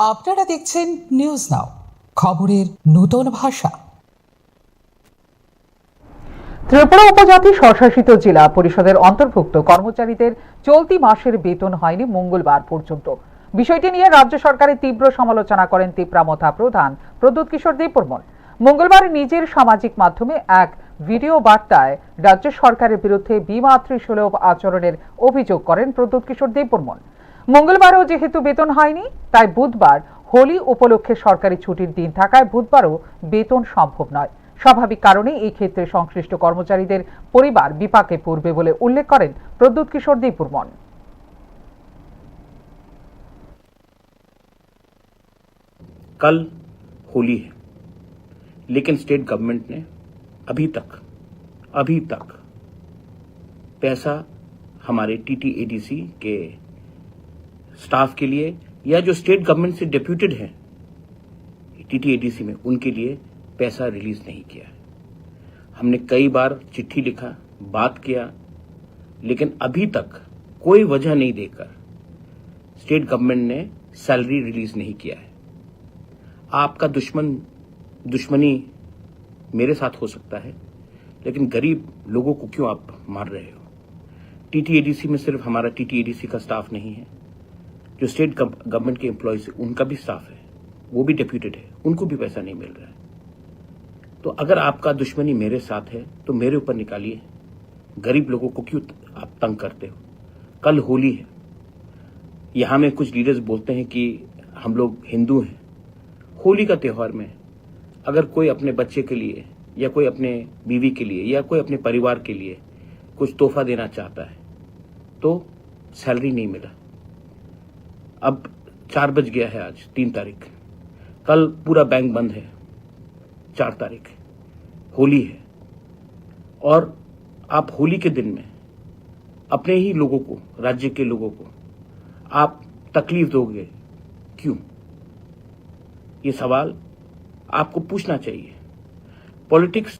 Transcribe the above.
আপনারা দেখছেন news now, খবরের নতুন ভাষা। ত্রিপুরা উপজাতি স্বশাসিত জেলা পরিষদের অন্তর্ভুক্ত কর্মচারীদের চলতি মাসের বেতন হয়নি মঙ্গলবার পর্যন্ত। বিষয়টি নিয়ে রাজ্য সরকারের তীব্র সমালোচনা করেন তিপ্রামথা প্রধান প্রদ্যুৎ কিশোর দেববর্মন। মঙ্গলবার নিজের সামাজিক মাধ্যমে এক ভিডিও বার্তায় রাজ্য সরকারের বিরুদ্ধে বিমাতৃসুলভ আচরণের অভিযোগ করেন প্রদ্যুৎ কিশোর দেববর্মন। মঙ্গলবারও যেহেতু বেতন হয়নি, তাই বুধবার হোলি উপলক্ষে সরকারি ছুটির দিন থাকায় বুধবারও বেতন সম্ভব নয়। স্বাভাবিক কারণে এই ক্ষেত্রে সংশ্লিষ্ট কর্মচারীদের পরিবার বিপাকে পড়বে বলে উল্লেখ করেন প্রদ্যুৎ কিশোর দেববর্মন। कल होली है, लेकिन स्टेट गवर्नमेंट ने अभी तक पैसा हमारे टीटीएडीसी के स्टाफ के लिए या जो स्टेट गवर्नमेंट से डेप्यूटेड हैं टीटीएडीसी में, उनके लिए पैसा रिलीज नहीं किया है। हमने कई बार चिट्ठी लिखा, बात किया, लेकिन अभी तक कोई वजह नहीं देकर स्टेट गवर्नमेंट ने सैलरी रिलीज नहीं किया है। आपका दुश्मनी मेरे साथ हो सकता है, लेकिन गरीब लोगों को क्यों आप मार रहे हो? टीटीएडीसी में सिर्फ हमारा टीटीएडीसी का स्टाफ नहीं है, जो स्टेट गवर्नमेंट के एम्प्लॉयज है उनका भी स्टाफ है, वो भी डेप्यूटेड है, उनको भी पैसा नहीं मिल रहा है। तो अगर आपका दुश्मनी मेरे साथ है तो मेरे ऊपर निकालिए, गरीब लोगों को क्यों आप तंग करते हो? कल होली है, यहां में कुछ लीडर्स बोलते हैं कि हम लोग हिंदू हैं। होली का त्योहार में अगर कोई अपने बच्चे के लिए या कोई अपने बीवी के लिए या कोई अपने परिवार के लिए कुछ तोहफा देना चाहता है तो सैलरी नहीं मिला। अब 4 बज गया है, आज 3 तारीख, कल पूरा बैंक बंद है, 4 तारीख होली है, और आप होली के दिन में अपने ही लोगों को, राज्य के लोगों को आप तकलीफ दोगे क्यों? ये सवाल आपको पूछना चाहिए। पॉलिटिक्स